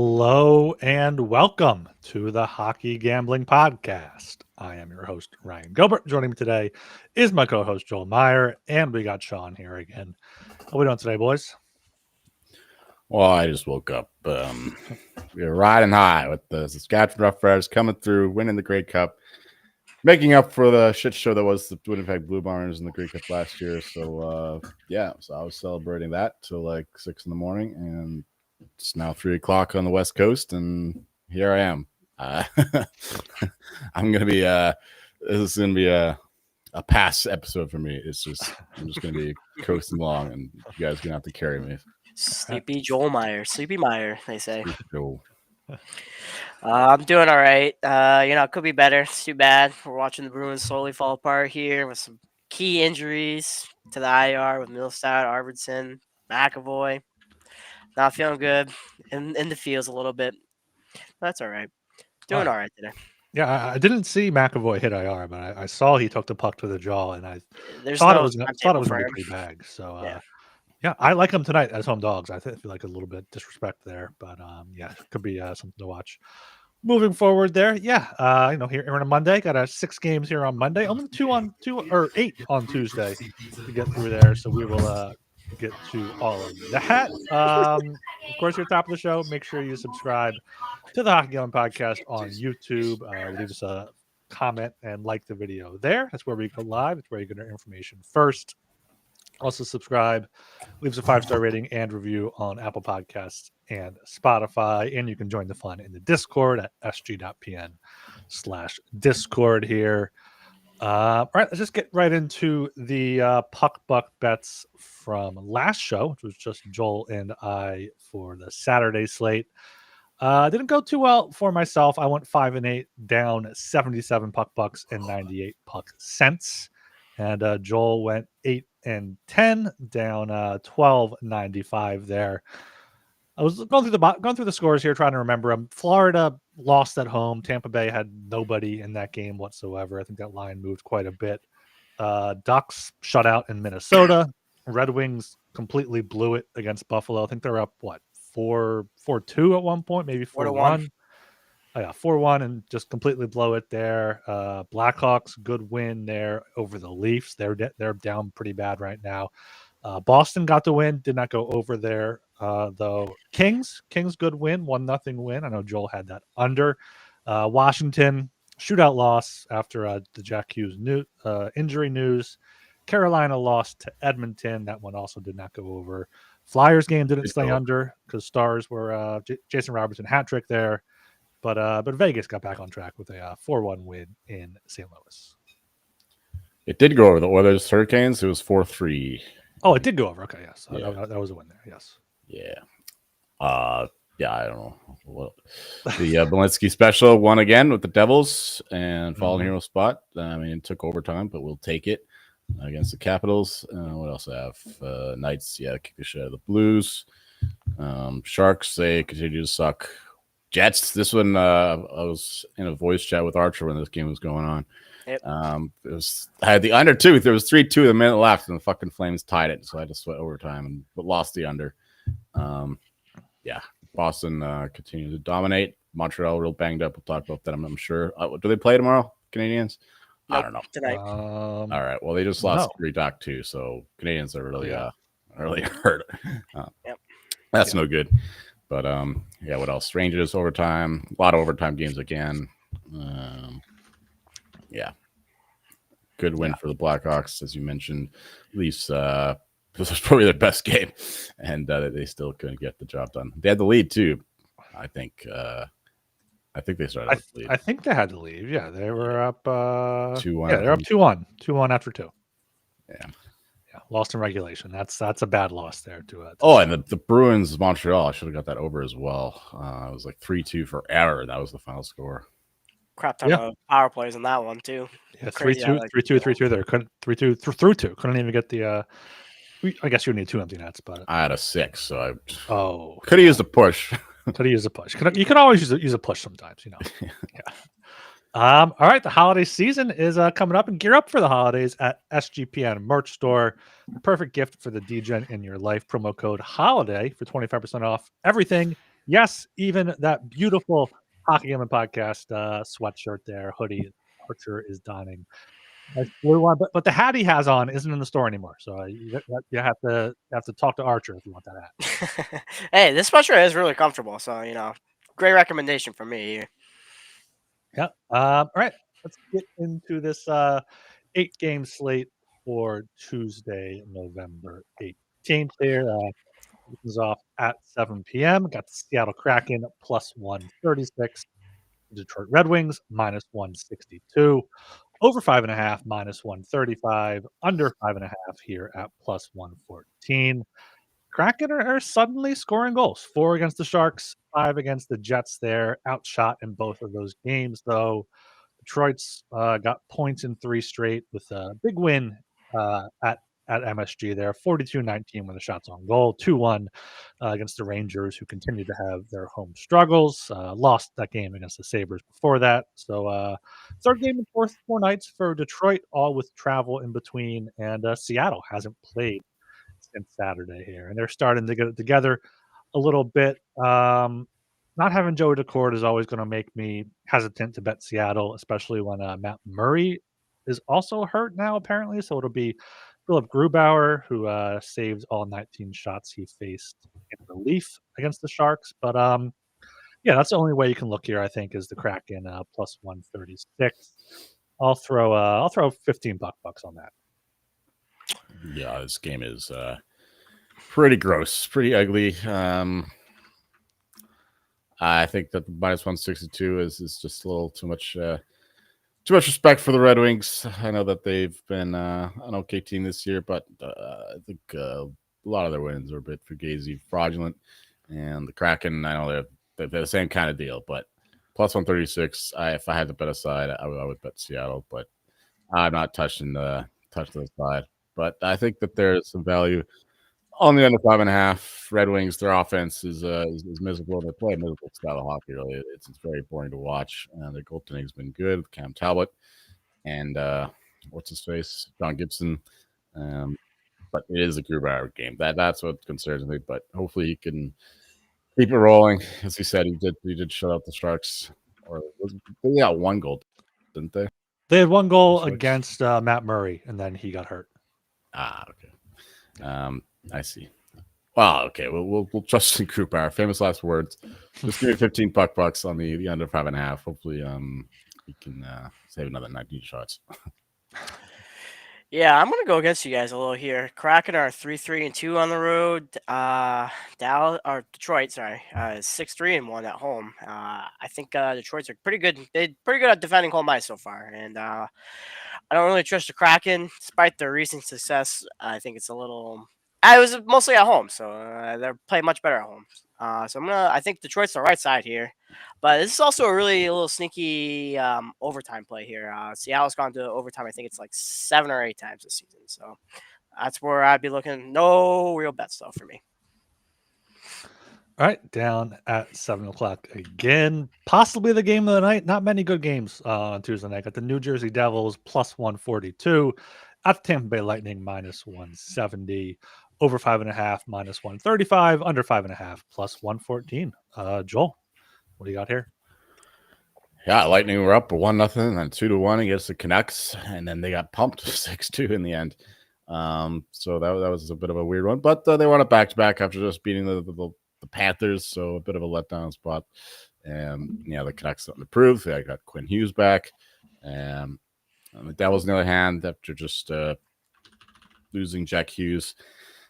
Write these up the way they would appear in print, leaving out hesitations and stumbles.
Hello and welcome to the Hockey Gambling Podcast. I am your host, Ryan Gilbert. Joining me today is my co-host, Joel Meyer, and we got Sean here again. How we doing today, boys? Well, I just woke up. We were riding high with the Saskatchewan Roughriders coming through, winning the Grey Cup, making up for the shit show that was the Winnipeg Blue Barons in the Grey Cup last year. So, so I was celebrating that till like 6 in the morning, and it's now 3 o'clock on the West Coast, and here I am. I'm gonna be. This is gonna be a pass episode for me. I'm just gonna be coasting along, and you guys are gonna have to carry me. Sleepy Joel Meyer, Sleepy Meyer, they say. Go. I'm doing all right. It could be better. It's too bad. We're watching the Bruins slowly fall apart here with some key injuries to the IR with Milstad, Arvidsson, McAvoy. Not feeling good in the fields a little bit. That's all right. Doing all right today. Yeah, I didn't see McAvoy hit IR, but I saw he took the puck to the jaw, and I There's thought no it was going to be pretty bad. So, yeah, I like them tonight as home dogs. I feel like a little bit disrespect there, but it could be something to watch. Moving forward there, here on a Monday, got 6 games here on Monday, only 8 on Tuesday to get through there. So we will get to all of that. Of course, you're top of the show. Make sure you subscribe to the Hockey Gambling Podcast on YouTube. Leave us a comment and like the video there. That's where we go live. It's where you get our information first. Also subscribe, leave us a 5-star rating and review on Apple Podcasts and Spotify. And you can join the fun in the Discord at sg.pn/Discord here. All right, let's just get right into the Puck Buck bets from last show, which was just Joel and I for the Saturday slate. Didn't go too well for myself. I went 5-8, down 77 puck bucks and 98 puck cents. And Joel went 8-10, down 12.95 there. I was going through the scores here, trying to remember them. Florida lost at home. Tampa Bay had nobody in that game whatsoever. I think that line moved quite a bit. Ducks shut out in Minnesota. Red Wings completely blew it against Buffalo. I think they're up 4-2 at one point, maybe 4-1. Oh, yeah, 4-1 and just completely blow it there. Blackhawks, good win there over the Leafs. They're down pretty bad right now. Boston got the win, did not go over there though. Kings, good win, 1-0 win. I know Joel had that under. Washington, shootout loss after the Jack Hughes injury news. Carolina lost to Edmonton. That one also did not go over. Flyers game didn't stay under because Stars were Jason Robertson hat trick there. But Vegas got back on track with a 4-1 win in St. Louis. It did go over the Oilers Hurricanes. It was 4-3. Oh, it did go over. Okay, yes. Yeah. That was a win there, yes. Yeah. I don't know. Well, the Belinsky special won again with the Devils and fallen hero spot. It took overtime, but we'll take it against the Capitals. What else I have? Knights, kick the shit out of the Blues. Sharks, they continue to suck. Jets, this one, I was in a voice chat with Archer when this game was going on. Yep. I had the under too. There was 3-2 the minute left, and the fucking Flames tied it, so I just went overtime but lost the under. Boston continued to dominate. Montreal real banged up. We'll talk about that. I'm sure. Do they play tomorrow, Canadians? Nope, I don't know. Tonight. All right. Well, they just lost 3-2, so Canadians are really hurt. That's no good. But what else? Rangers overtime. A lot of overtime games again. Good win for the Blackhawks, as you mentioned. Leafs, this was probably their best game, and they still couldn't get the job done. They had the lead too. I think they started with the lead. I think they had the lead. Yeah, they were up 2-1. Yeah, they're up 2-1. 2-1 after 2. Yeah. Lost in regulation. That's a bad loss there to it. And the Bruins Montreal. I should have got that over as well. It was like 3-2 for error. That was the final score. Crap ton of power plays on that one too. Yeah, 3-2, 3-2 there. 3-2 through 2. Couldn't even get the. I guess you would need 2 empty nets, but I had a 6, so I could have used a push. Could have used a push. You can always use a push sometimes, All right, the holiday season is coming up, and gear up for the holidays at SGPN merch store. The perfect gift for the DGen in your life. Promo code HOLIDAY for 25% off everything. Yes, even that beautiful Hockey Gamer Podcast sweatshirt there, hoodie, Archer is donning. Nice blue one, but the hat he has on isn't in the store anymore. So you have to talk to Archer if you want that hat. Hey, this sweatshirt is really comfortable. So great recommendation from me here. Yeah. All right. Let's get into this 8-game slate for Tuesday, November 18th. Here, this is off at 7 p.m. Got the Seattle Kraken plus 136. Detroit Red Wings minus 162. Over 5.5 minus 135. Under 5.5 here at plus 114. Kraken are suddenly scoring goals. 4 against the Sharks, 5 against the Jets there. Outshot in both of those games, though. Detroit's got points in 3 straight with a big win at MSG there, 42-19 when the shots on goal, 2-1 against the Rangers, who continue to have their home struggles. Lost that game against the Sabres before that. So third game in four nights for Detroit, all with travel in between. And Seattle hasn't played since Saturday here, and they're starting to get it together a little bit. Not having Joey Decord is always going to make me hesitant to bet Seattle, especially when Matt Murray is also hurt now, apparently. So it'll be Philip Grubauer, who saved all 19 shots he faced in relief against the Sharks. But yeah, that's the only way you can look here, I think, is the Kraken plus 136. I'll throw 15 bucks on that. Yeah, this game is pretty gross, pretty ugly. I think that the minus 162 is just a little too much respect for the Red Wings. I know that they've been an okay team this year, but I think a lot of their wins are a bit fugazi, fraudulent. And the Kraken, I know they're the same kind of deal, but plus 136. If I had to bet a side, I would bet Seattle, but I'm not touching the side. But I think that there's some value on the under 5.5. Red Wings, their offense is miserable. They play a miserable style of hockey. Really, it's very boring to watch. Their goaltending has been good with Cam Talbot and what's his face, John Gibson. But it is a Grubauer game. That's what concerns me. But hopefully he can keep it rolling. As he said, he did shut out the Sharks. Or they got one goal, didn't they? They had one goal against Matt Murray, and then he got hurt. Okay. I see. Well, okay. We'll trust in Grubauer. Famous last words. Just give me 15 bucks on the under 5.5. Hopefully, he can save another 19 shots. Yeah, I'm gonna go against you guys a little here. Kraken are 3-3-2 on the road. Dallas or Detroit, sorry, is 6-3-1 at home. I think Detroit's are pretty good. They're pretty good at defending home ice so far, and I don't really trust the Kraken, despite their recent success. I think it's a little. I was mostly at home, so they're playing much better at home. So I think Detroit's the right side here, but this is also a little sneaky overtime play here. Seattle's gone to overtime. I think it's like 7 or 8 times this season. So that's where I'd be looking. No real bets though for me. All right, down at 7:00 again. Possibly the game of the night. Not many good games on Tuesday night. Got the New Jersey Devils plus 142 at the Tampa Bay Lightning minus 170. Over 5.5 minus 135. Under 5.5 plus 114. Joel, what do you got here? Yeah, Lightning were up 1-0 and then 2-1 against the Canucks, and then they got pumped 6-2 in the end. So that was a bit of a weird one, but they won it back-to-back after just beating the Panthers, so a bit of a letdown spot. And the Canucks something to prove. They got Quinn Hughes back, and the Devils, on the other hand, after just losing Jack Hughes,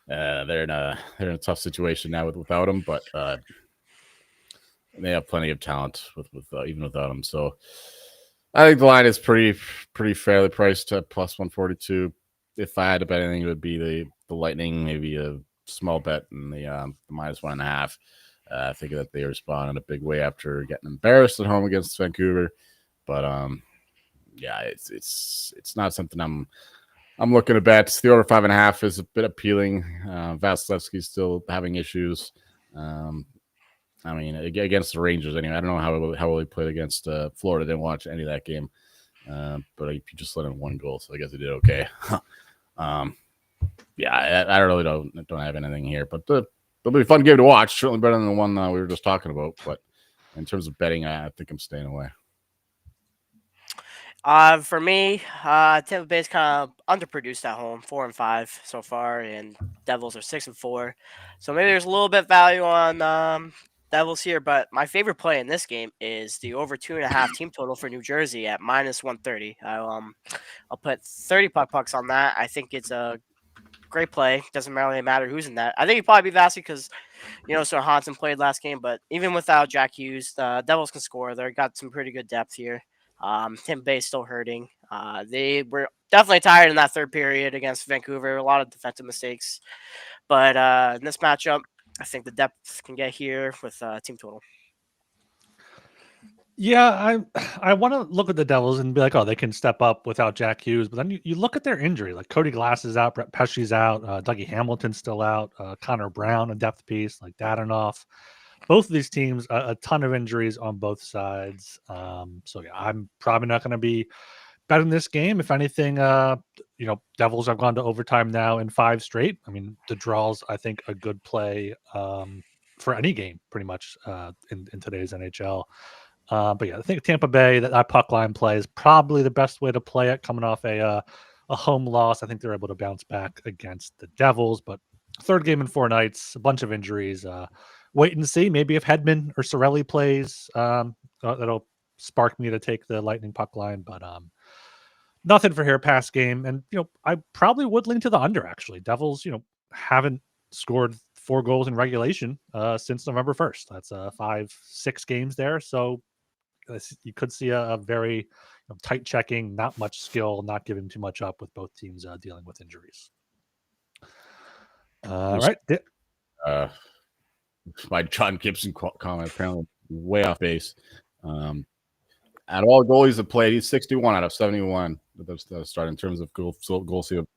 they're in a tough situation now without him, but they have plenty of talent with even without him. So I think the line is pretty fairly priced at plus 142. If I had to bet anything, it would be the Lightning, maybe a small bet in the minus 1.5. I think that they respond in a big way after getting embarrassed at home against Vancouver. But yeah, it's not something I'm looking to bet. The over 5.5 is a bit appealing. Vasilevsky's still having issues. I mean, against the Rangers anyway. I don't know how well he played against Florida. Didn't watch any of that game, but he just let in one goal, so I guess he did okay. Yeah, I really don't have anything here, but it'll be a fun game to watch. Certainly better than the one we were just talking about. But in terms of betting, I think I'm staying away. For me, Tampa Bay's kind of underproduced at home, 4-5 so far, and Devils are 6-4. So maybe there's a little bit value on Devils here, but my favorite play in this game is the over 2.5 team total for New Jersey at -130. I'll put 30 pucks on that. I think it's a great play. Doesn't really matter who's in that. I think it'd probably be Vasi because Sir Hansen played last game, but even without Jack Hughes, the Devils can score. They've got some pretty good depth here. Tim Bay's still hurting. They were definitely tired in that third period against Vancouver. A lot of defensive mistakes. But in this matchup, I think the depth can get here with team total. Yeah, I want to look at the Devils and be like, oh, they can step up without Jack Hughes. But then you look at their injury. Like Cody Glass is out, Brett Pesci's out, Dougie Hamilton's still out, Connor Brown, a depth piece, like Dadanoff. Both of these teams, a ton of injuries on both sides. So yeah, I'm probably not going to be betting this game. If anything, Devils have gone to overtime now in 5 straight. I mean, the draws, I think, a good play for any game, pretty much in today's NHL. But yeah, I think Tampa Bay, that puck line play is probably the best way to play it. Coming off a home loss, I think they're able to bounce back against the Devils. But third game in 4 nights, a bunch of injuries. Wait and see. Maybe if Hedman or Sorelli plays, that'll spark me to take the Lightning puck line. But nothing for here past game. And I probably would lean to the under. Actually, Devils, haven't scored 4 goals in regulation since November 1st. That's 5-6 games there. So you could see a very tight checking, not much skill, not giving too much up with both teams dealing with injuries. Right. My John Gibson comment apparently way off base. At all goalies that played, he's 61 out of 71 at the start in terms of goal seal.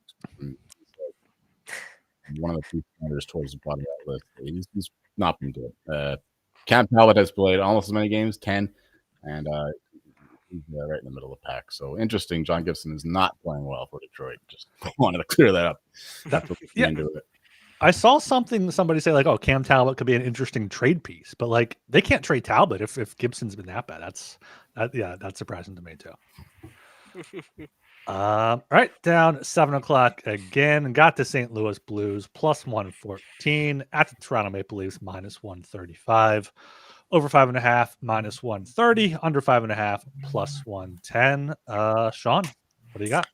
One of the few contenders towards the bottom of that list. He's not been good. Cam Talbot has played almost as many games, 10, and he's right in the middle of the pack. So interesting. John Gibson is not playing well for Detroit. Just wanted to clear that up. That's what we into it. I saw somebody say like, "Oh, Cam Talbot could be an interesting trade piece," but like they can't trade Talbot if Gibson's been that bad. That's surprising to me too. All right, down 7:00 again. Got the St. Louis Blues +114 at the Toronto Maple Leafs -135. Over 5.5 -130. Under 5.5 +110. Sean, what do you got?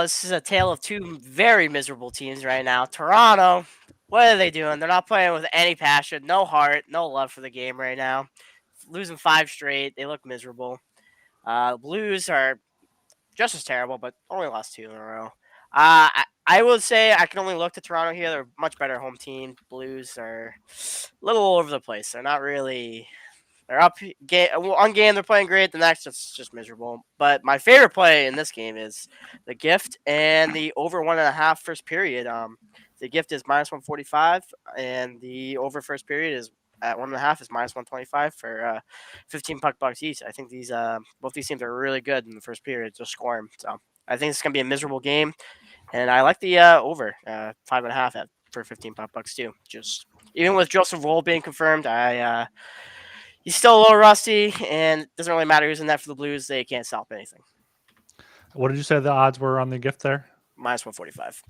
This is a tale of 2 very miserable teams right now. Toronto, what are they doing? They're not playing with any passion, no heart, no love for the game right now. Losing 5 straight. They look miserable. Blues are just as terrible, but only lost 2 in a row. I would say I can only look to Toronto here. They're a much better home team. Blues are a little all over the place. They're not really. They're up one game. They're playing great. The next, it's just miserable. But my favorite play in this game is the gift and the over 1.5 first period. The gift is -145, and the over first period is at 1.5 is -125 for 15 bucks each. I think both these teams are really good in the first period, just scoring. So I think it's gonna be a miserable game, and I like the over 5.5 for 15 bucks too. Just even with Joseph Woll being confirmed, he's still a little rusty, and it doesn't really matter who's in that for the Blues. They can't stop anything. What did you say the odds were on the gift there? -145.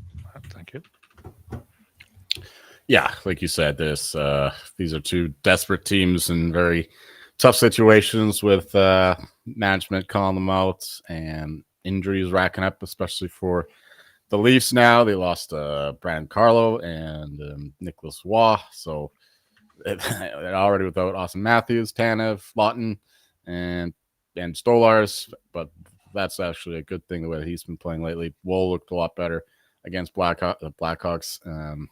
Thank you. Yeah, like you said, these are 2 desperate teams in very tough situations with management calling them out and injuries racking up, especially for the Leafs now. They lost Brandon Carlo and Nicholas Waugh, so they're already without Austin Matthews, Tanev, Lawton, and Stolars, but that's actually a good thing the way that he's been playing lately. Woll looked a lot better against the Blackhawks.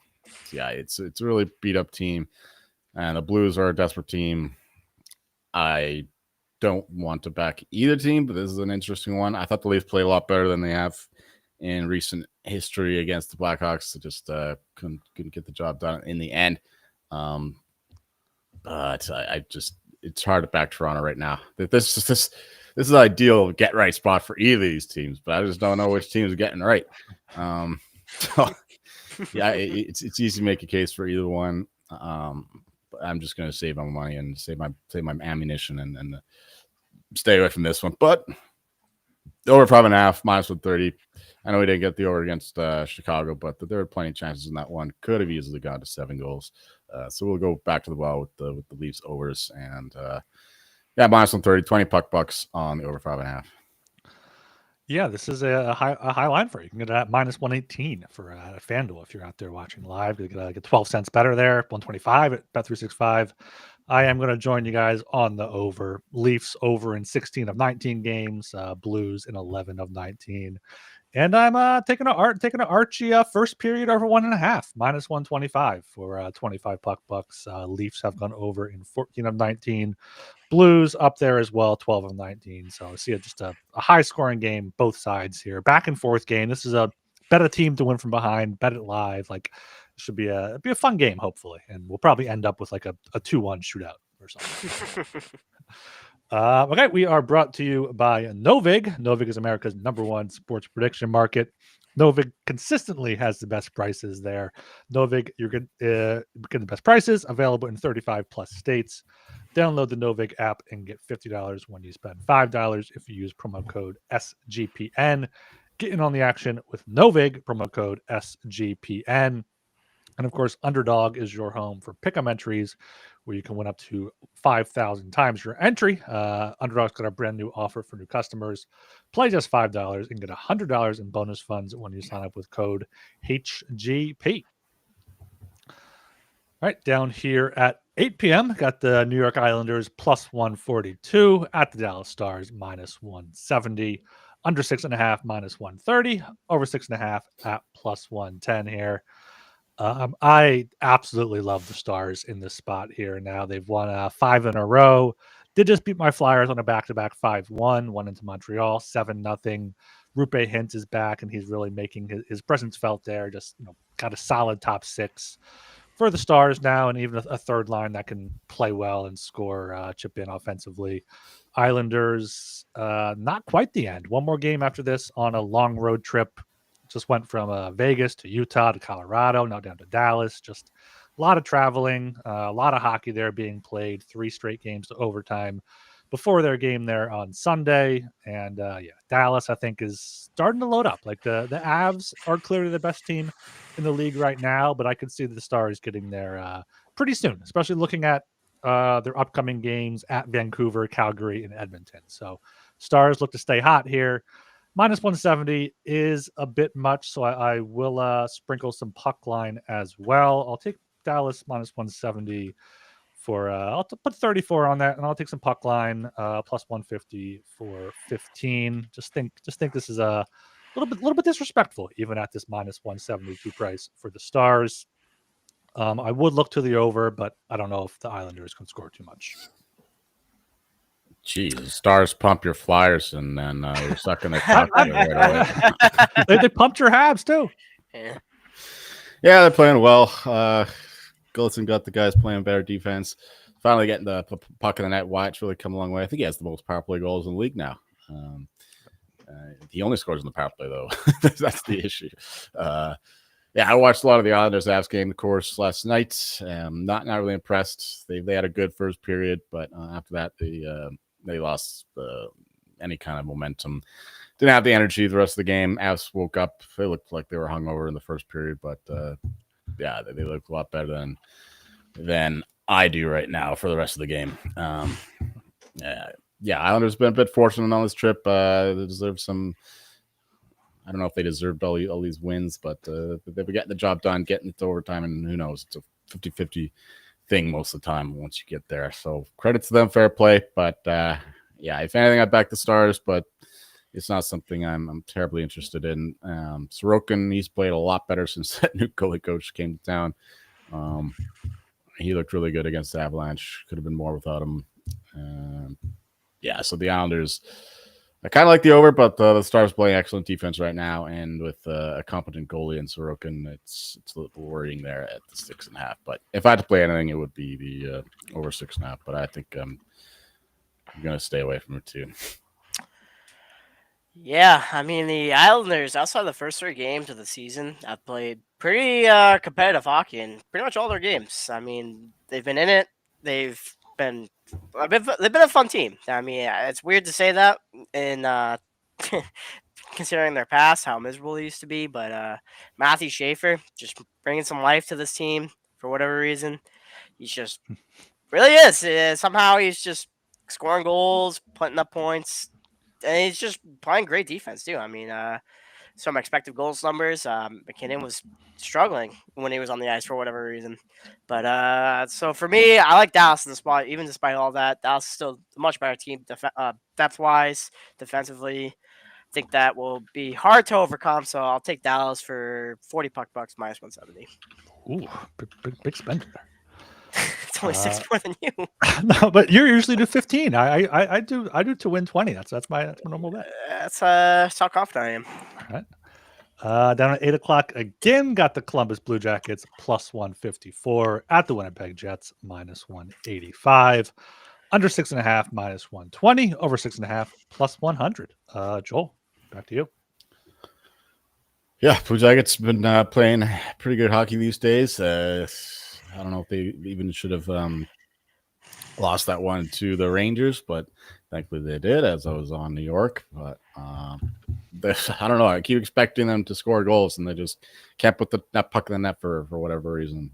Yeah, it's a really beat up team, and the Blues are a desperate team. I don't want to back either team, but this is an interesting one. I thought the Leafs played a lot better than they have in recent history against the Blackhawks. They just couldn't get the job done in the end. But it's hard to back Toronto right now. This is an ideal get right spot for either of these teams, but I just don't know which team is getting right. So Yeah, it's easy to make a case for either one. But I'm just going to save my money and save my ammunition and stay away from this one. But over 5.5 minus 130. I know we didn't get the over against Chicago, but there were plenty of chances in that one. Could have easily gone to 7 goals. So we'll go back to the well with the Leafs overs and minus 130, 20 puck bucks on the over 5.5. Yeah, this is a high line for you. You can get it at minus 118 for FanDuel if you're out there watching live. You get 12 cents better there, 125 at Bet365. I am going to join you guys on the over. Leafs over in 16 of 19 games, Blues in 11 of 19. And I'm taking an Archie first period over 1.5, minus 125 for 25 puck bucks. Leafs have gone over in 14 of 19. Blues up there as well, 12 of 19. So I see just a high scoring game, both sides here. Back and forth game. This is a better team to win from behind. Bet it live. Like it should be a fun game, hopefully. And we'll probably end up with like a 2-1 shootout or something. Okay, we are brought to you by Novig. Novig is America's #1 sports prediction market. Novig consistently has the best prices there. Novig, you're getting the best prices available in 35 plus states. Download the Novig app and get $50 when you spend $5 if you use promo code SGPN. Get in on the action with Novig, promo code SGPN. And of course, Underdog is your home for pick'em entries where you can win up to 5,000 times your entry. Underdog's got a brand new offer for new customers. Play just $5 and get $100 in bonus funds when you sign up with code HGP. All right, down here at 8 p.m., got the New York Islanders plus 142 at the Dallas Stars minus 170. Under 6.5 minus 130. Over 6.5 at plus 110 here. I absolutely love the Stars in this spot here. Now they've won 5 in a row. Did just beat my Flyers on a back-to-back 5-1. Won into Montreal 7-0. Rupe Hintz is back, and he's really making his presence felt there. Just got a solid top 6 for the Stars now, and even a third line that can play well and score, chip in offensively. Islanders, not quite the end. One more game after this on a long road trip. Just went from Vegas to Utah to Colorado, now down to Dallas. Just a lot of traveling, a lot of hockey there being played, 3 straight games to overtime before their game there on Sunday. And Dallas, I think, is starting to load up. Like the Avs are clearly the best team in the league right now, but I could see the Stars getting there pretty soon, especially looking at their upcoming games at Vancouver, Calgary, and Edmonton. So Stars look to stay hot here. Minus 170 is a bit much, so I will sprinkle some puck line as well. I'll take Dallas minus 170 for I'll put 34 on that, and I'll take some puck line plus 150 for 15. Just think this is a little bit disrespectful, even at this minus 172 price for the Stars. I would look to the over, but I don't know if the Islanders can score too much. Jeez, Stars pump your Flyers, and then you're sucking their cock right away. They pumped your Habs too. Yeah, they're playing well. Gulletson got the guys playing better defense. Finally getting the puck in the net. Wyatt's really come a long way. I think he has the most power play goals in the league now. He only scores in the power play, though. That's the issue. I watched a lot of the Islanders Avs game, of course, last night. Not really impressed. They had a good first period, but after that, they lost any kind of momentum. Didn't have the energy the rest of the game. Avs woke up. They looked like they were hungover in the first period, but they look a lot better than I do right now for the rest of the game. Islanders been a bit fortunate on this trip. They deserve some. I don't know if they deserved all these wins, but they were getting the job done, getting it to overtime, and who knows? It's a 50-50 thing most of the time once you get there. So credit to them, fair play. But if anything, I back the Stars, but it's not something I'm terribly interested in. Sorokin, he's played a lot better since that new goalie coach came to town. He looked really good against the Avalanche. Could have been more without him. So the Islanders, I kind of like the over, but the Stars playing excellent defense right now, and with a competent goalie in Sorokin, it's a little worrying there at the 6.5. But if I had to play anything, it would be the over 6.5. But I think I'm going to stay away from it too. Yeah, I mean, the Islanders, outside the first 3 games of the season, have played pretty competitive hockey in pretty much all their games. I mean, they've been in it. They've been they've been a fun team. I mean, it's weird to say that in considering their past, how miserable they used to be. But Matthew Schaefer just bringing some life to this team for whatever reason. He's just really is. Somehow he's just scoring goals, putting up points, and he's just playing great defense too. I mean, some expected goals numbers. McKinnon was struggling when he was on the ice for whatever reason. But so for me, I like Dallas in the spot, even despite all that. Dallas is still a much better team depth wise, defensively. I think that will be hard to overcome. So I'll take Dallas for 40 puck bucks minus 170. Ooh, big spender. It's only 6 more than you. No, but you usually do 15. I do to win 20. That's my normal bet. That's how confident I am. All right. Down at 8:00 again, got the Columbus Blue Jackets plus 154 at the Winnipeg Jets minus 185. Under 6.5 minus 120. Over 6.5 plus 100. Joel, back to you. Yeah, Blue Jackets been playing pretty good hockey these days. I don't know if they even should have lost that one to the Rangers, but thankfully they did, as I was on New York. But I don't know. I keep expecting them to score goals, and they just can't put that puck in the net for whatever reason.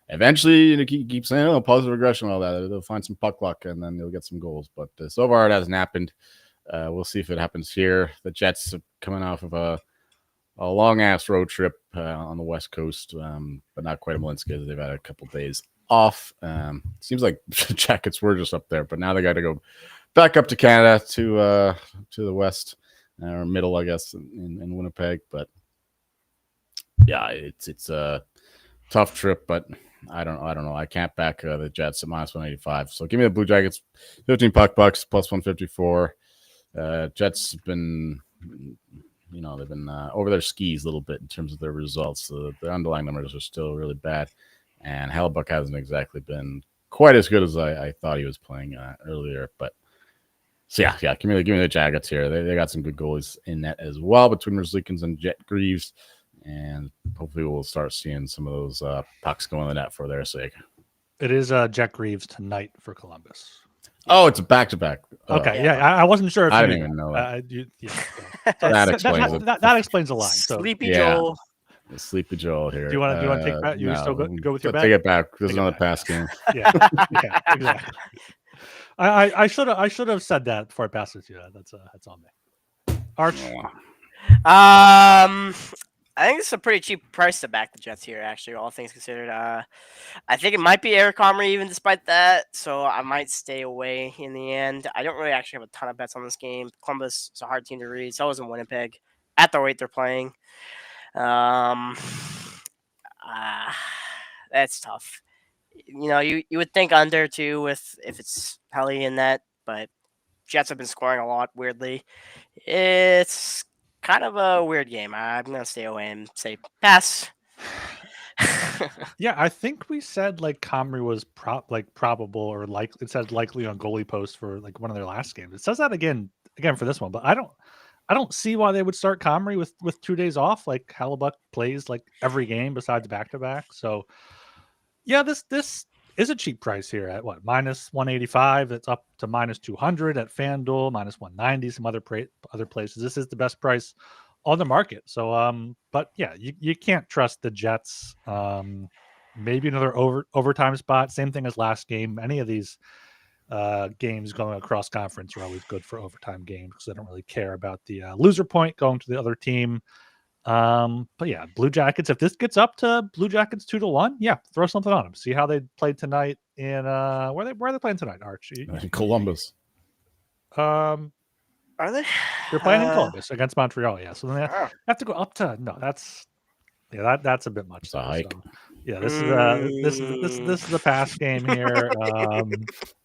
Eventually, you keep saying, positive regression, all that. They'll find some puck luck, and then they'll get some goals. But so far, it hasn't happened. We'll see if it happens here. The Jets are coming off of a long-ass road trip on the West Coast, but not quite a Malinska, because they've had a couple days off. Seems like the Jackets were just up there, but now they got to go back up to Canada to the west or middle, I guess, in Winnipeg. But yeah, it's a tough trip, but I don't know. I can't back the Jets at minus 185. So give me the Blue Jackets, 15 puck bucks plus 154. Jets have been, they've been over their skis a little bit in terms of their results. The underlying numbers are still really bad, and Hellebuck hasn't exactly been quite as good as I thought he was playing earlier. But so yeah, give me the Jackets here. They got some good goalies in net as well between Merzlikins and Jet Greaves, and hopefully we'll start seeing some of those pucks go in the net for their sake. It is Jet Greaves tonight for Columbus. Oh, it's a back-to-back. Okay, yeah, I wasn't sure if I didn't even know that. So that explains it. That explains a line. So Sleepy Joel. Sleepy Joel here. Do you want to take that? You still go with your bet? Take it back. There's another pass game. Yeah, exactly. I should have said that before I passed it to you. That's on me. Arch. I think it's a pretty cheap price to back the Jets here, actually, all things considered. I think it might be Eric Comrie even despite that, so I might stay away in the end. I don't really actually have a ton of bets on this game. Columbus is a hard team to read. So is in Winnipeg at the rate they're playing. That's tough. You would think under too if it's Helly in that, but Jets have been scoring a lot weirdly. It's kind of a weird game. I'm gonna stay away and say pass. Yeah, I think we said like Comrie was probable or likely. It said likely on goalie post for like one of their last games. It says that again for this one, but I don't see why they would start Comrie with 2 days off. Like Hellebuck plays like every game besides back-to-back. So yeah, this is a cheap price here at what, minus 185. It's up to minus 200 at FanDuel, minus 190 some other places. This is the best price on the market. So but yeah, you can't trust the Jets. Maybe another overtime spot, same thing as last game. Any of these games going across conference are always good for overtime games because they don't really care about the loser point going to the other team. But yeah, Blue Jackets, if this gets up to Blue Jackets 2-1, yeah, throw something on them. See how they played tonight in where are they playing tonight, Archie? In Columbus. Are they? They're playing in Columbus against Montreal, yeah. So then they have to go up to that's a bit much. It's a hike. So, yeah, this is a pass game here.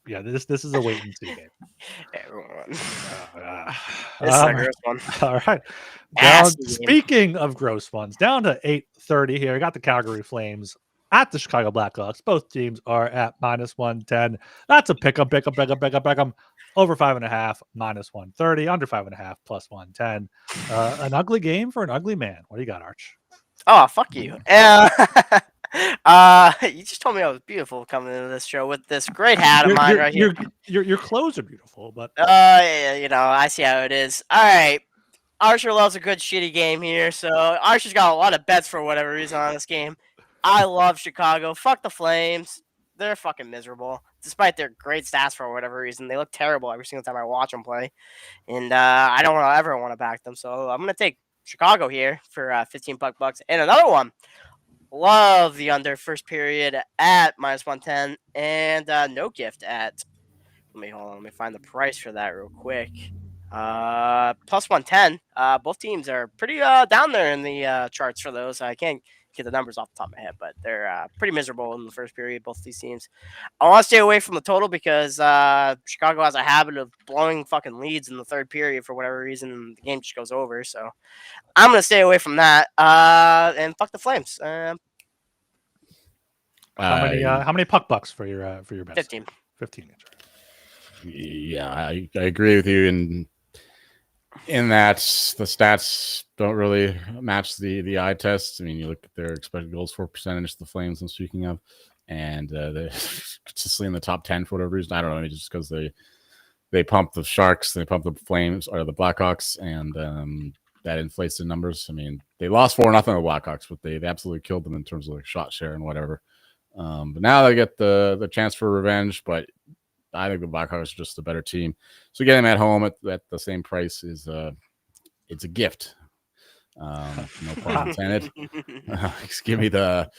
Yeah, this is a wait and see game. Everyone. This is a gross one. All right. Speaking of gross ones, down to 8:30 here. I got the Calgary Flames at the Chicago Blackhawks. Both teams are at minus 110. That's a pick 'em. Over 5.5, minus 130. Under 5.5, plus 110. An ugly game for an ugly man. What do you got, Arch? Oh, fuck you. You just told me I was beautiful coming into this show with this great hat of Your mine your right here. your your clothes are beautiful, but Yeah, I see how it is. All right. Archer loves a good shitty game here, so Archer's got a lot of bets for whatever reason on this game. I love Chicago. Fuck the Flames. They're fucking miserable. Despite their great stats for whatever reason, they look terrible every single time I watch them play. And I don't ever want to back them, so I'm gonna take Chicago here for 15 bucks. And another one. Love the under first period at -110 and no gift at. Let me hold on. Let me find the price for that real quick. +110. Both teams are pretty down there in the charts for those. I can't get the numbers off the top of my head, but they're pretty miserable in the first period. Both these teams. I want to stay away from the total because Chicago has a habit of blowing fucking leads in the third period for whatever reason. And the game just goes over. So I'm gonna stay away from that. And fuck the Flames. how many puck bucks for your bets? 15. 15. Yeah, I agree with you in that the stats don't really match the eye test. I mean, you look at their expected goals for percentage, the Flames I'm speaking of, and they're consistently in the top 10 for whatever reason. I don't know, just because they pump the Sharks, they pump the Flames or the Blackhawks, and that inflates the numbers. I mean, they lost 4-0 to the Blackhawks, but they absolutely killed them in terms of like shot share and whatever. But now they get the chance for revenge, but I think the Blackhawks are just a better team. So getting them at home at the same price is it's a gift. No pun intended. Give me the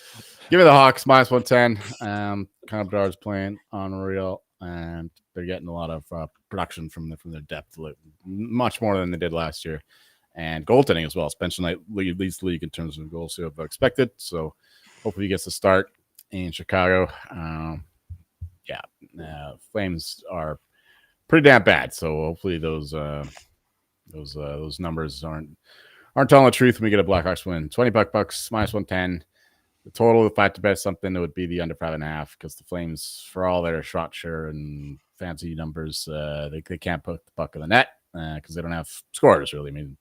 Hawks -110. Connor Bedard's playing unreal, and they're getting a lot of production from their depth, much more than they did last year, and goaltending as well. Spencer Knight leads the league in terms of goals who have expected. So hopefully he gets to start in Chicago. Flames are pretty damn bad. So hopefully those numbers aren't telling the truth when we get a Blackhawks win. 20 bucks -110. The total, if I had to bet something, it would be the under 5.5 because the Flames, for all their shot share and fancy numbers, they can't put the puck in the net because they don't have scorers really. I mean,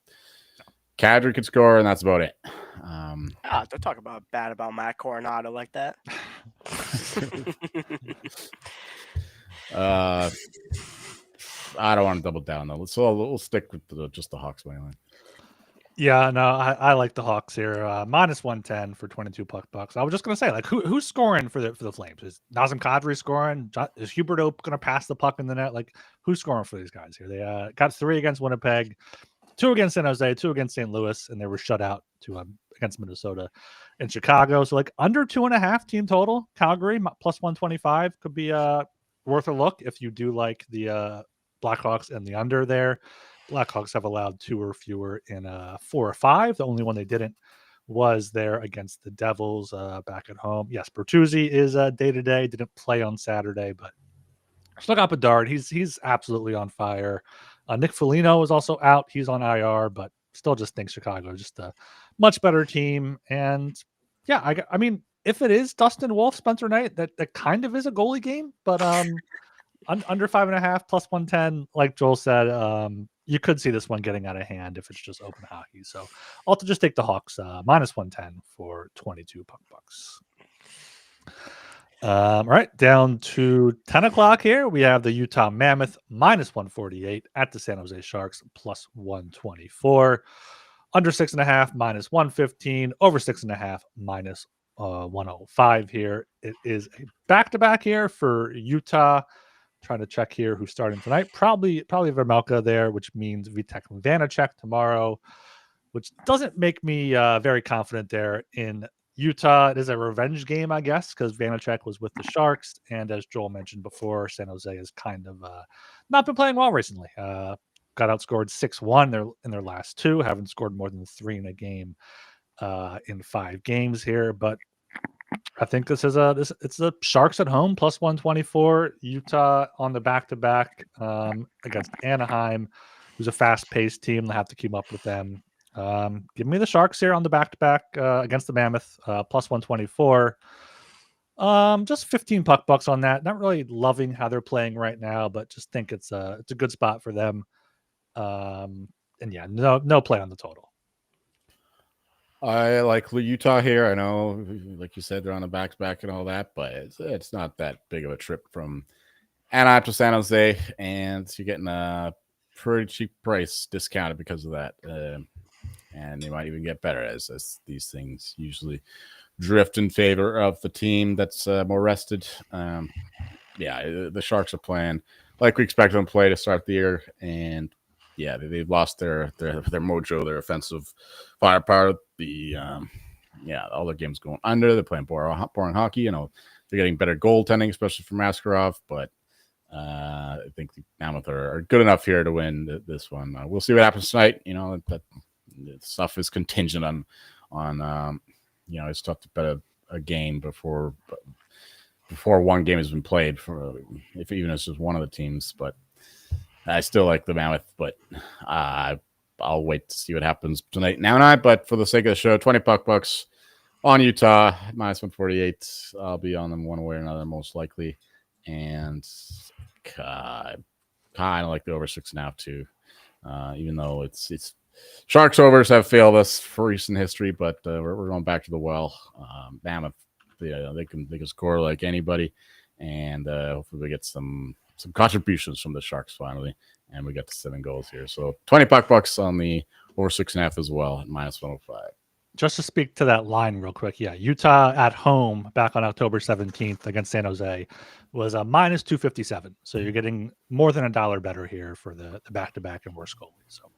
Kadri could score, and that's about it. Don't talk about bad about Matt Coronado like that. I don't want to double down though, so we'll stick with just the Hawks money line. Yeah, no, I like the Hawks here. -110 for 22 puck bucks. I was just gonna say, like, who's scoring for the Flames? Is Nazem Kadri scoring? Is Huberdeau gonna pass the puck in the net? Like, who's scoring for these guys here? They got 3 against Winnipeg, 2 against San Jose, 2 against St. Louis, and they were shut out against Minnesota and Chicago. So like under 2.5 team total. Calgary +125 could be worth a look if you do like the Blackhawks and the under there. Blackhawks have allowed 2 or fewer in 4 or 5. The only one they didn't was there against the Devils back at home. Yes, Bertuzzi is day-to-day. Didn't play on Saturday, but still got Bedard. He's absolutely on fire. Nick Foligno is also out. He's on IR, but still just think Chicago is just a much better team. And yeah, I mean, if it is Dustin Wolf, Spencer Knight, that kind of is a goalie game, but under 5.5 +110, like Joel said, you could see this one getting out of hand if it's just open hockey. So I'll have to just take the Hawks -110 for 22 puck bucks. All right, down to 10 o'clock here. We have the Utah Mammoth -148 at the San Jose Sharks +124. Under 6.5 -115. Over 6.5 -105 here. It is a back-to-back here for Utah. Trying to check here who's starting tonight. Probably Vermelka there, which means Vitek Vanacek tomorrow, which doesn't make me very confident there in Utah. It is a revenge game, I guess, because Vanacek was with the Sharks. And as Joel mentioned before, San Jose has kind of not been playing well recently. Got outscored 6-1 in their last 2. Haven't scored more than 3 in a game in 5 games here. But I think it's the Sharks at home +124. Utah on the back-to-back against Anaheim, who's a fast-paced team. They'll have to keep up with them. Give me the Sharks here on the back-to-back against the Mammoth +124. Just 15 puck bucks on that. Not really loving how they're playing right now, but just think it's a good spot for them. And yeah, no play on the total. I like Utah here. I know, like you said, they're on the back and all that, but it's not that big of a trip from Anaheim to San Jose, and you're getting a pretty cheap price discounted because of that. And they might even get better as these things usually drift in favor of the team that's more rested. Yeah, the Sharks are playing like we expected them to play to start the year, and yeah, they've lost their mojo, their offensive firepower. Yeah, all their games going under. They're playing boring hockey. You know, they're getting better goaltending, especially from Maskarov, but I think the Mammoth are good enough here to win this one. We'll see what happens tonight. You know that stuff is contingent on it's tough to bet a game before one game has been played for if even if it's just one of the teams. But I still like the Mammoth, but I'll wait to see what happens tonight. Now and I, but for the sake of the show, 20 bucks on Utah minus 148. I'll be on them one way or another, most likely, and kind of like the over 6.5 too. Even though it's Sharks overs have failed us for recent history, but we're going back to the well. Mammoth, they can score like anybody, and hopefully we get some contributions from the Sharks finally, and we got to 7 goals here. So 20 bucks on the over 6.5 as well at minus 105. Just to speak to that line real quick, yeah, Utah at home back on October 17th against San Jose was a minus 257. So you're getting more than $1 better here for the back-to-back and worse goalie. So.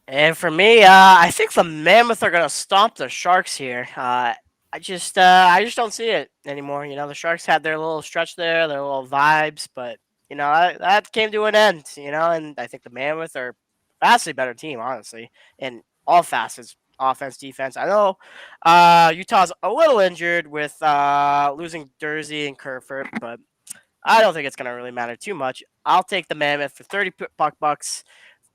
And for me, I think the Mammoth are going to stomp the Sharks here. I just don't see it anymore. You know, the Sharks had their little stretch there, their little vibes, but you know that came to an end. You know, and I think the Mammoth are vastly better team, honestly, in all facets, offense, defense. I know Utah's a little injured with losing Dursey and Kerfoot, but I don't think it's going to really matter too much. I'll take the Mammoth for 30 bucks.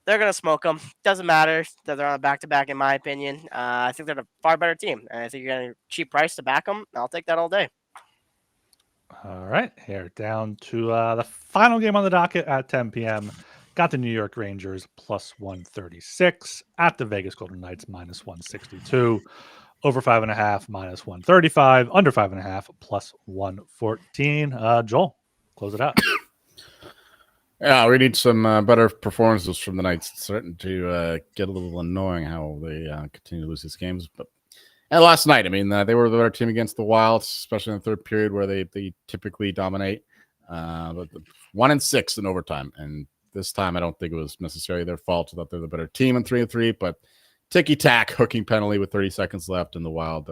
They're going to smoke them. Doesn't matter that they're on a back-to-back, in my opinion. I think they're a far better team. And I think you're getting a cheap price to back them. I'll take that all day. All right, here down to the final game on the docket at 10 p.m. Got the New York Rangers plus 136 at the Vegas Golden Knights minus 162. Over 5.5 minus 135. Under 5.5 plus 114. Joel, close it out. Yeah, we need some better performances from the Knights. It's starting to get a little annoying how they continue to lose these games. But and last night, I mean, they were the better team against the Wild, especially in the third period where they typically dominate. But 1-6 in overtime, and this time I don't think it was necessarily their fault that they're the better team in 3-3. But ticky tack hooking penalty with 30 seconds left, and the Wild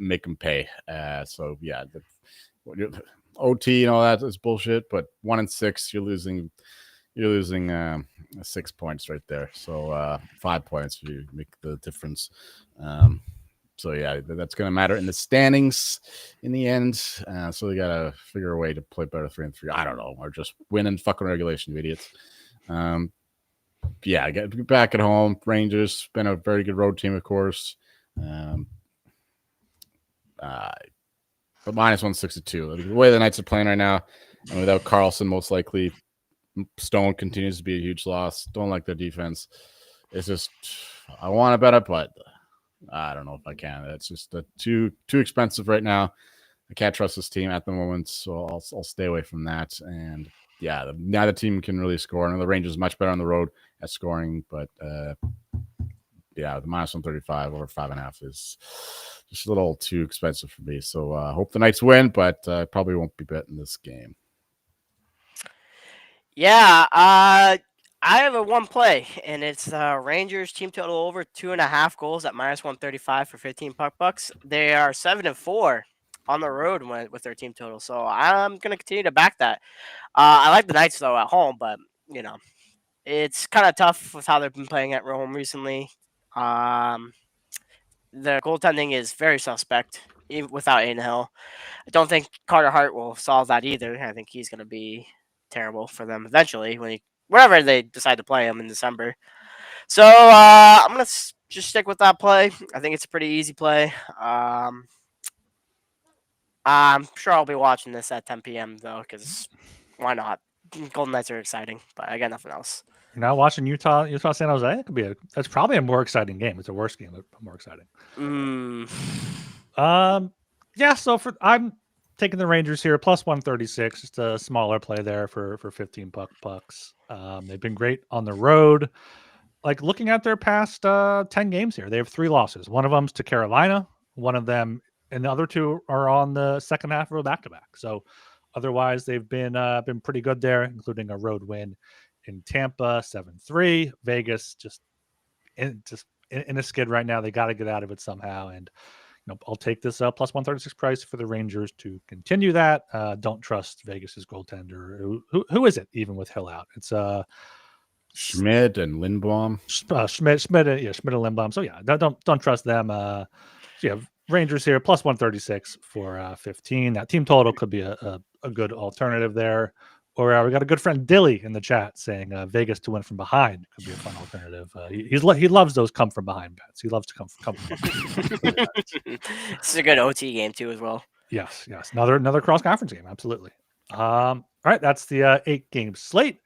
make them pay. So yeah. OT and all that is bullshit, but 1-6, you're losing 6 points right there. So 5 points if you make the difference. So yeah, that's going to matter in the standings in the end. So we got to figure a way to play better 3-3. I don't know, or just win in fucking regulation, you idiots. Yeah, get back at home. Rangers been a very good road team, of course. But minus 162. The way the Knights are playing right now, and without Carlson, most likely, Stone continues to be a huge loss. Don't like their defense. It's just, I want to bet it, but I don't know if I can. It's just too expensive right now. I can't trust this team at the moment, so I'll stay away from that. And yeah, neither team can really score. I know the Rangers much better on the road at scoring, but yeah, the minus 135 over 5.5 is just a little too expensive for me. So I hope the Knights win, but I probably won't be betting this game. Yeah, I have a one play, and it's Rangers team total over 2.5 goals at minus 135 for 15 bucks. They are 7-4 on the road with their team total, so I'm gonna continue to back that. I like the Knights though at home, but you know it's kind of tough with how they've been playing at home recently. The goaltending is very suspect, even without Hill. I don't think Carter Hart will solve that either. I think he's going to be terrible for them eventually wherever they decide to play him in December. So I'm going to just stick with that play. I think it's a pretty easy play. I'm sure I'll be watching this at 10 p.m. though, because why not? Golden Knights are exciting, but I got nothing else. You're now watching Utah San Jose. It could be that's probably a more exciting game. It's a worse game, but more exciting. Yeah. So I'm taking the Rangers here plus 136. Just a smaller play there for 15 bucks. They've been great on the road. Like looking at their past 10 games here, they have 3 losses. One of them's to Carolina. One of them, and the other 2 are on the second half of a back-to-back. So otherwise, they've been pretty good there, including a road win in Tampa, 7-3. Vegas just in a skid right now. They got to get out of it somehow. And I'll take this plus 136 price for the Rangers to continue that. Don't trust Vegas's goaltender. Who is it? Even with Hill out, it's Schmidt and Lindblom. Schmidt and Lindblom. So yeah, don't trust them. So yeah, Rangers here plus 136 for 15. That team total could be a good alternative there. Or we got a good friend Dilly in the chat saying Vegas to win from behind could be a fun alternative. He loves those come from behind bets. He loves to come from behind. This is a good OT game too, as well. Yes. Another cross conference game. Absolutely. All right, that's the 8-game slate.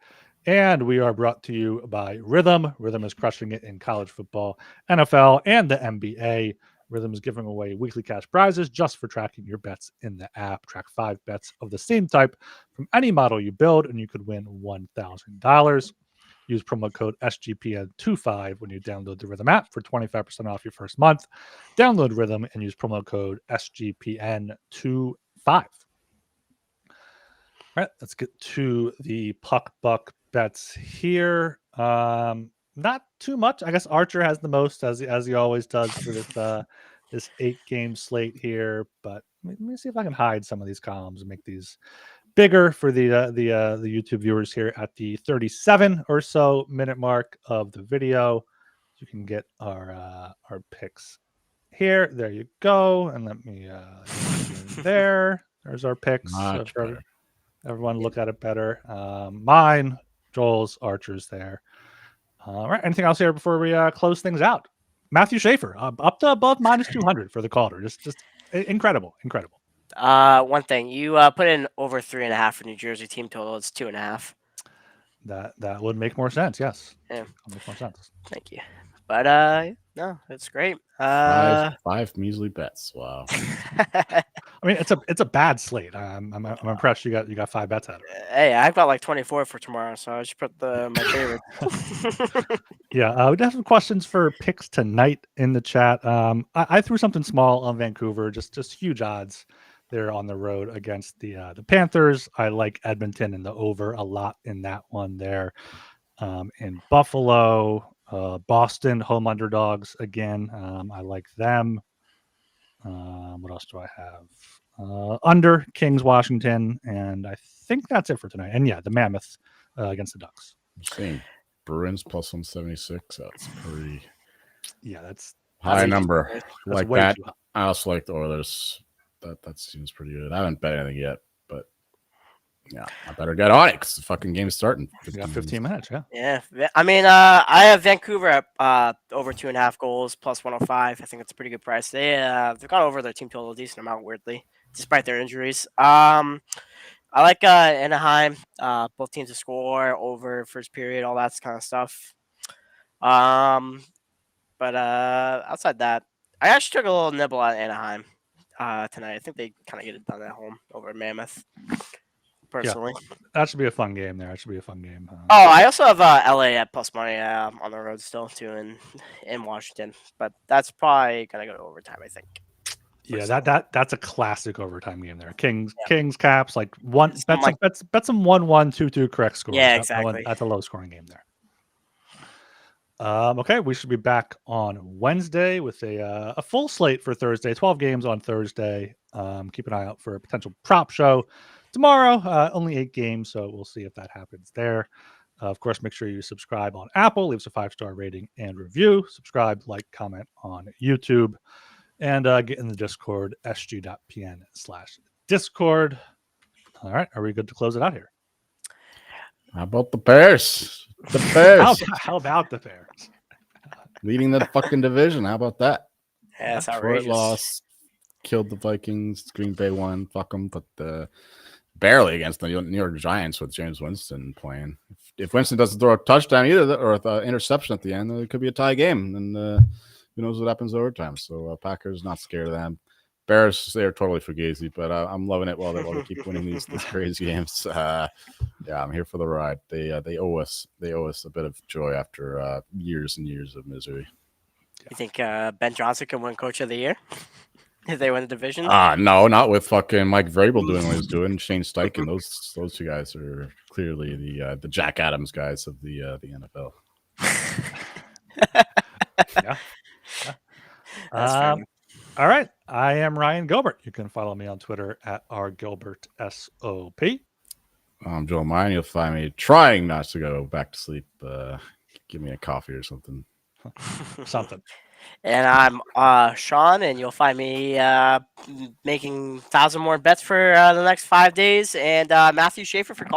And we are brought to you by Rhythm. Rhythm is crushing it in college football, NFL, and the NBA. Rhythm is giving away weekly cash prizes just for tracking your bets in the app. Track 5 bets of the same type from any model you build, and you could win $1,000. Use promo code SGPN25 when you download the Rhythm app for 25% off your first month. Download Rhythm and use promo code SGPN25. All right, let's get to the puck buck bets here. Not too much. I guess Archer has the most, as he always does for this 8-game slate here. But let me see if I can hide some of these columns and make these bigger for the YouTube viewers here at the 37 or so minute mark of the video. You can get our picks here. There you go. And let me there. There's our picks. Much better. Everyone look at it better. Mine, Joel's, Archer's there. All right. Anything else here before we close things out? Matthew Schaefer up to above minus 200 for the Calder. Just incredible. One thing you put in over 3.5 for New Jersey team total. It's 2.5. That would make more sense. Yes. Yeah. That'll make more sense. Thank you. But no, it's great. Five measly bets. Wow. I mean, it's a bad slate. I'm impressed. You got 5 bets out of it. Hey, I've got like 24 for tomorrow, so I should put my favorite. Yeah, we have some questions for picks tonight in the chat. I threw something small on Vancouver, just huge odds. They're on the road against the Panthers. I like Edmonton and the over a lot in that one there. In Buffalo, Boston home underdogs again. I like them. What else do I have? Under Kings, Washington, and I think that's it for tonight. And yeah, the Mammoth against the Ducks. I'm seeing Bruins plus 176. That's pretty. Yeah, that's high number. That's Like way that. too high. I also like the Oilers. That seems pretty good. I haven't bet anything yet, but yeah, I better get on it because the fucking game's starting. You got 15 minutes, yeah. Yeah, I mean, I have Vancouver at over 2.5 goals plus 105. I think that's a pretty good price. They've gone over their team total a decent amount, weirdly, despite their injuries. I like Anaheim. Both teams to score over first period, all that kind of stuff. But outside that, I actually took a little nibble at Anaheim tonight. I think they kind of get it done at home over Mammoth. Personally, that should be a fun game there. That should be a fun game. I also have LA at plus money on the road still too in Washington, but that's probably gonna go to overtime, I think. Yeah, that's a classic overtime game there. Kings Caps, like one bet some 1-1, 2-2 correct score. Yeah, exactly. That's a low scoring game there. Okay, we should be back on Wednesday with a full slate for Thursday. 12 games on Thursday. Keep an eye out for a potential prop show tomorrow. Only 8 games, so we'll see if that happens there. Of course, make sure you subscribe on Apple, leave us a 5-star rating and review. Subscribe, like, comment on YouTube, and get in the Discord, sg.pn/Discord. All right, are we good to close it out here? How about the Bears? The Bears. How about the Bears? Leading the fucking division. How about that? Yeah, that's Detroit outrageous. lost, killed the Vikings. Green Bay won. Fuck them. But the barely against the New York Giants with James Winston playing. If Winston doesn't throw a touchdown either, or an interception at the end, it could be a tie game. And who knows what happens overtime. So Packers not scared of them. Bears, they're totally fugazi, but I'm loving it while they keep winning these crazy games. Yeah, I'm here for the ride. They owe us a bit of joy after years and years of misery. You think Ben Johnson can win Coach of the Year if they win the division? No, not with fucking Mike Vrabel doing what he's doing. Shane Steichen, those two guys are clearly the Jack Adams guys of the NFL. Yeah. That's fair. All right. I am Ryan Gilbert. You can follow me on Twitter at rgilbertsop. I'm Joe Mine. You'll find me trying not to go back to sleep. Give me a coffee or something. Something. And I'm Sean, and you'll find me making 1,000 more bets for the next 5 days. And Matthew Schaefer for call.